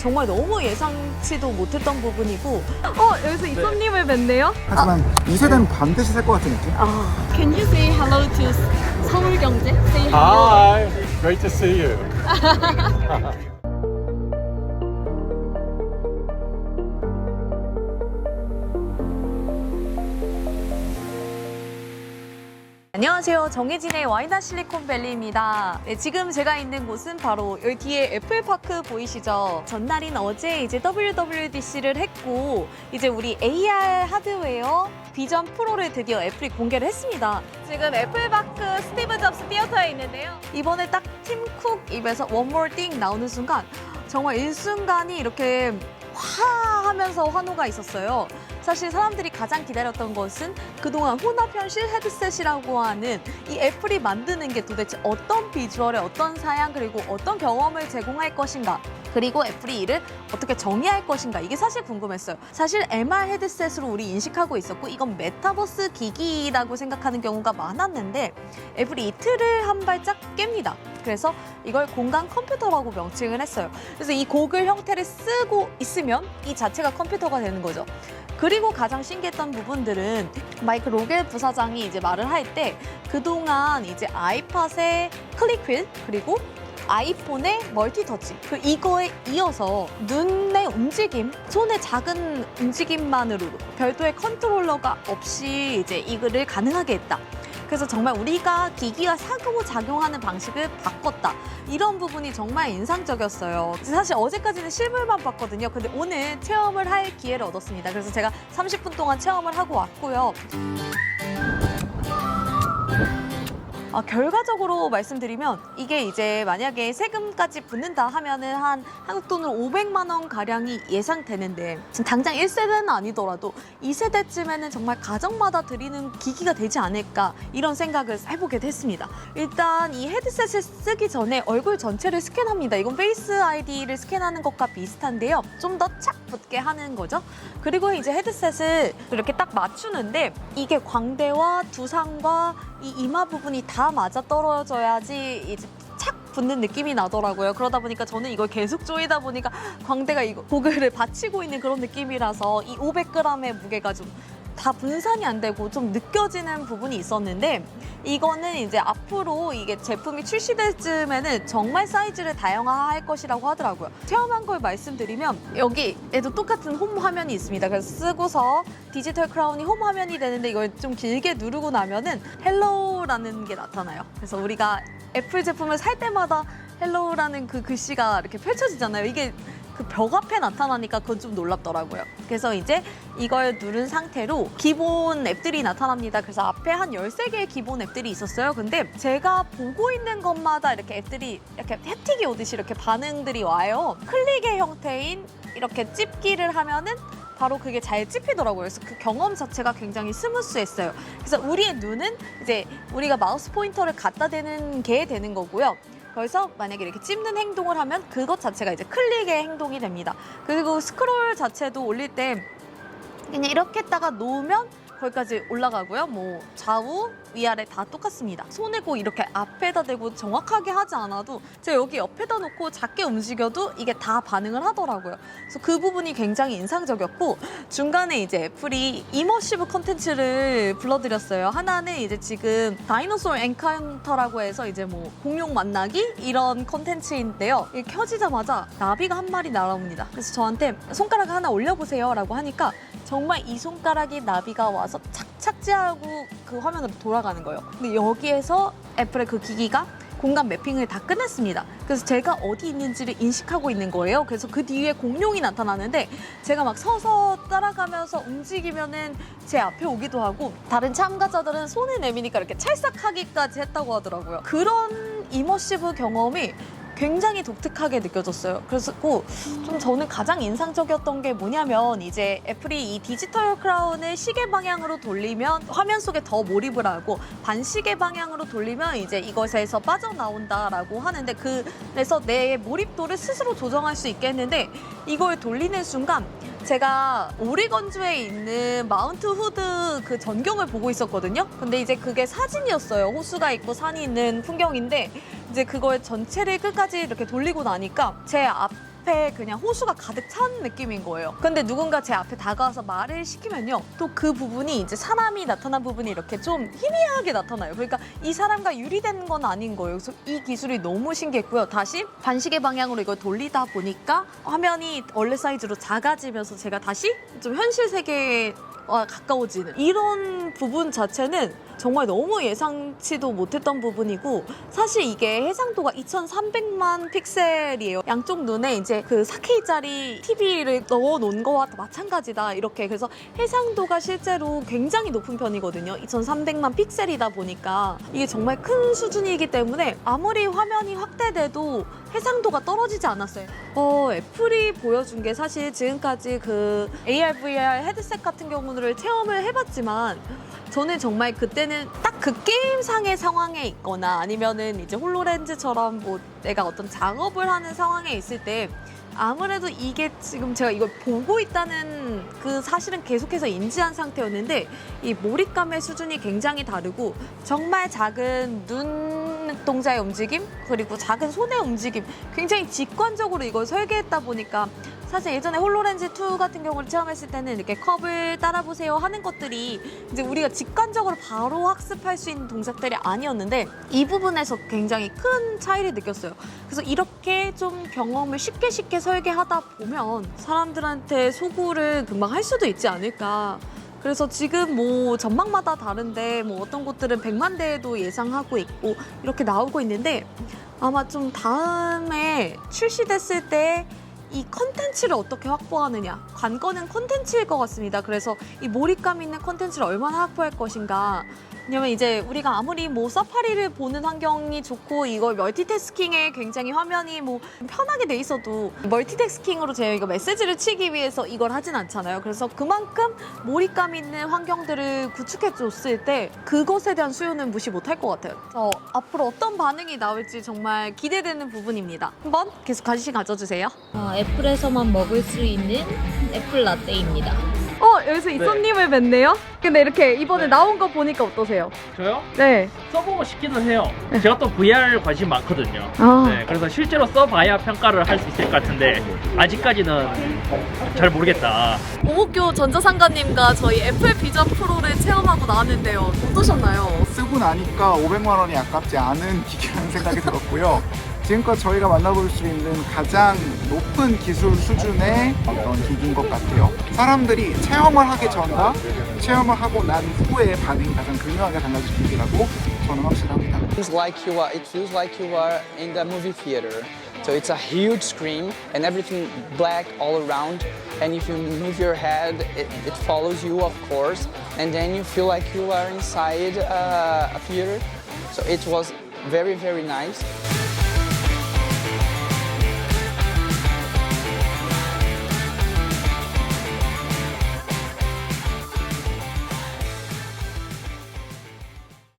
정말 너무 예상치도 못했던 부분이고. 여기서 이썸님을 뵀네요. 하지만 2세대는 반드시 살 것 같은 느낌? Can you say hello to 서울경제? Say hello. Hi, great to see you. 안녕하세요. 정혜진의 와이나 실리콘밸리입니다. 네, 지금 제가 있는 곳은 바로 여기 뒤에 애플파크 보이시죠? 전날인 어제 이제 WWDC를 했고, 이제 우리 AR 하드웨어 비전 프로를 드디어 애플이 공개를 했습니다. 지금 애플파크 스티브 잡스 티어터에 있는데요. 이번에 딱 팀 쿡 입에서 One More Thing 나오는 순간 정말 일순간이 이렇게 화 하면서 환호가 있었어요. 사실 사람들이 가장 기다렸던 것은 그동안 혼합현실 헤드셋이라고 하는 이 애플이 만드는 게 도대체 어떤 비주얼에 어떤 사양 그리고 어떤 경험을 제공할 것인가, 그리고 애플이 이를 어떻게 정의할 것인가, 이게 사실 궁금했어요. 사실 MR 헤드셋으로 우리 인식하고 있었고 이건 메타버스 기기라고 생각하는 경우가 많았는데 애플이 이 틀을 한 발짝 깹니다. 그래서 이걸 공간 컴퓨터라고 명칭을 했어요. 그래서 이 고글 형태를 쓰고 있으면 이 자체가 컴퓨터가 되는 거죠. 그리고 가장 신기했던 부분들은 마이크 로겔 부사장이 이제 말을 할 때 그동안 이제 아이팟의 클릭휠 그리고 아이폰의 멀티터치, 이거에 이어서 눈의 움직임, 손의 작은 움직임만으로 별도의 컨트롤러가 없이 이제 이거를 가능하게 했다. 그래서 정말 우리가 기기가 상호작용하는 방식을 바꿨다. 이런 부분이 정말 인상적이었어요. 사실 어제까지는 실물만 봤거든요. 근데 오늘 체험을 할 기회를 얻었습니다. 그래서 제가 30분 동안 체험을 하고 왔고요. 결과적으로 말씀드리면 이게 이제 만약에 세금까지 붙는다 하면은 한 한국 돈으로 500만 원 가량이 예상되는데, 지금 당장 1세대는 아니더라도 2세대쯤에는 정말 가정마다 드리는 기기가 되지 않을까, 이런 생각을 해보게 됐습니다. 일단 이 헤드셋을 쓰기 전에 얼굴 전체를 스캔합니다. 이건 페이스 아이디를 스캔하는 것과 비슷한데요. 좀 더 착 붙게 하는 거죠. 그리고 이제 헤드셋을 이렇게 딱 맞추는데 이게 광대와 두상과 이 이마 부분이 다 맞아 떨어져야지 이제 착 붙는 느낌이 나더라고요. 그러다 보니까 저는 이걸 계속 조이다 보니까 광대가 이거 고글을 받치고 있는 그런 느낌이라서 이 500g의 무게가 좀 다 분산이 안 되고 좀 느껴지는 부분이 있었는데, 이거는 이제 앞으로 이게 제품이 출시될 즈음에는 정말 사이즈를 다양화할 것이라고 하더라고요. 체험한 걸 말씀드리면 여기에도 똑같은 홈 화면이 있습니다. 그래서 쓰고서 디지털 크라운이 홈 화면이 되는데 이걸 좀 길게 누르고 나면은 헬로우라는 게 나타나요. 그래서 우리가 애플 제품을 살 때마다 헬로우라는 그 글씨가 이렇게 펼쳐지잖아요. 이게 그 벽 앞에 나타나니까 그건 좀 놀랍더라고요. 그래서 이제 이걸 누른 상태로 기본 앱들이 나타납니다. 그래서 앞에 한 13개의 기본 앱들이 있었어요. 근데 제가 보고 있는 것마다 이렇게 앱들이 이렇게 햅틱이 오듯이 이렇게 반응들이 와요. 클릭의 형태인 이렇게 찝기를 하면은 바로 그게 잘 찝히더라고요. 그래서 그 경험 자체가 굉장히 스무스했어요. 그래서 우리의 눈은 이제 우리가 마우스 포인터를 갖다 대는 게 되는 거고요. 그래서 만약에 이렇게 찝는 행동을 하면 그것 자체가 이제 클릭의 행동이 됩니다. 그리고 스크롤 자체도 올릴 때 그냥 이렇게 했다가 놓으면 거기까지 올라가고요. 뭐 좌우 위아래 다 똑같습니다. 손을 꼭 이렇게 앞에다 대고 정확하게 하지 않아도 제가 여기 옆에다 놓고 작게 움직여도 이게 다 반응을 하더라고요. 그래서 그 부분이 굉장히 인상적이었고, 중간에 이제 애플이 이머시브 컨텐츠를 불러드렸어요. 하나는 이제 지금 다이노소어 엔카운터라고 해서 이제 뭐 공룡 만나기 이런 컨텐츠인데요. 이게 켜지자마자 나비가 한 마리 날아옵니다. 그래서 저한테 손가락 하나 올려보세요 라고 하니까 정말 이 손가락이 나비가 와서 착지하고 그 화면으로 돌아가는 거예요. 근데 여기에서 애플의 그 기기가 공간 매핑을 다 끝냈습니다. 그래서 제가 어디 있는지를 인식하고 있는 거예요. 그래서 그 뒤에 공룡이 나타나는데 제가 막 서서 따라가면서 움직이면은 제 앞에 오기도 하고, 다른 참가자들은 손을 내미니까 이렇게 찰싹하기까지 했다고 하더라고요. 그런 이머시브 경험이 굉장히 독특하게 느껴졌어요. 그래서 좀 저는 가장 인상적이었던 게 뭐냐면, 이제 애플이 이 디지털 크라운을 시계 방향으로 돌리면 화면 속에 더 몰입을 하고, 반시계 방향으로 돌리면 이제 이것에서 빠져나온다라고 하는데, 그래서 내 몰입도를 스스로 조정할 수 있게 했는데, 이걸 돌리는 순간 제가 오리건주에 있는 마운트 후드 그 전경을 보고 있었거든요. 근데 이제 그게 사진이었어요. 호수가 있고 산이 있는 풍경인데, 이제 그걸 전체를 끝까지 이렇게 돌리고 나니까 제 앞에 그냥 호수가 가득 찬 느낌인 거예요. 근데 누군가 제 앞에 다가와서 말을 시키면요. 또 그 부분이 이제 사람이 나타난 부분이 이렇게 좀 희미하게 나타나요. 그러니까 이 사람과 유리되는 건 아닌 거예요. 그래서 이 기술이 너무 신기했고요. 다시 반시계 방향으로 이걸 돌리다 보니까 화면이 원래 사이즈로 작아지면서 제가 다시 좀 현실 세계에 가까워지는 이런 부분 자체는 정말 너무 예상치도 못했던 부분이고, 사실 이게 해상도가 2300만 픽셀이에요. 양쪽 눈에 이제 그 4K짜리 TV를 넣어 놓은 거와 마찬가지다 이렇게. 그래서 해상도가 실제로 굉장히 높은 편이거든요. 2300만 픽셀이다 보니까 이게 정말 큰 수준이기 때문에 아무리 화면이 확대돼도 해상도가 떨어지지 않았어요. 애플이 보여준 게 사실 지금까지 그 AR, VR 헤드셋 같은 경우를 체험을 해봤지만 저는 정말 그때는 딱 그 게임상의 상황에 있거나 아니면은 이제 홀로렌즈처럼 뭐 내가 어떤 작업을 하는 상황에 있을 때 아무래도 이게 지금 제가 이걸 보고 있다는 그 사실은 계속해서 인지한 상태였는데 이 몰입감의 수준이 굉장히 다르고 정말 작은 눈동자의 움직임 그리고 작은 손의 움직임 굉장히 직관적으로 이걸 설계했다 보니까 사실 예전에 홀로렌즈2 같은 경우를 체험했을 때는 이렇게 컵을 따라보세요 하는 것들이 이제 우리가 직관적으로 바로 학습할 수 있는 동작들이 아니었는데 이 부분에서 굉장히 큰 차이를 느꼈어요. 그래서 이렇게 좀 경험을 쉽게 설계하다 보면 사람들한테 소구를 금방 할 수도 있지 않을까. 그래서 지금 뭐 전망마다 다른데 뭐 어떤 곳들은 100만 대도 예상하고 있고 이렇게 나오고 있는데 아마 좀 다음에 출시됐을 때 이 컨텐츠를 어떻게 확보하느냐, 관건은 컨텐츠일 것 같습니다. 그래서 이 몰입감 있는 컨텐츠를 얼마나 확보할 것인가. 왜냐면 이제 우리가 아무리 뭐 사파리를 보는 환경이 좋고 이걸 멀티태스킹에 굉장히 화면이 뭐 편하게 돼 있어도 멀티태스킹으로 저희가 메시지를 치기 위해서 이걸 하진 않잖아요. 그래서 그만큼 몰입감 있는 환경들을 구축해 줬을 때 그것에 대한 수요는 무시 못할 것 같아요. 앞으로 어떤 반응이 나올지 정말 기대되는 부분입니다. 한번 계속 관심 가져주세요. 애플에서만 먹을 수 있는 애플 라떼입니다. 여기서 이소님을 뵀네요. 근데 이렇게 이번에 나온 거 보니까 어떠세요? 저요? 네. 써보고 싶기는 해요. 제가 또 VR 관심 많거든요. 아. 네, 그래서 실제로 써봐야 평가를 할 수 있을 것 같은데 아직까지는 잘 모르겠다. 오목교 전자상가님과 저희 애플 비전 프로를 체험하고 나왔는데요. 어떠셨나요? 쓰고 나니까 500만 원이 아깝지 않은 기기라는 생각이 들었고요. 지금껏 저희가 만나볼 수 있는 가장 높은 기술 수준의 어떤 기기인 것 같아요. 사람들이 체험을 하기 전과 체험을 하고 난 후의 반응이 가장 극명하게 달라질 기기라고 저는 확신합니다. It feels like you are in the movie theater. So it's a huge screen and everything black all around. And if you move your head, it follows you, of course. And then you feel like you are inside a theater. So it was very, very nice.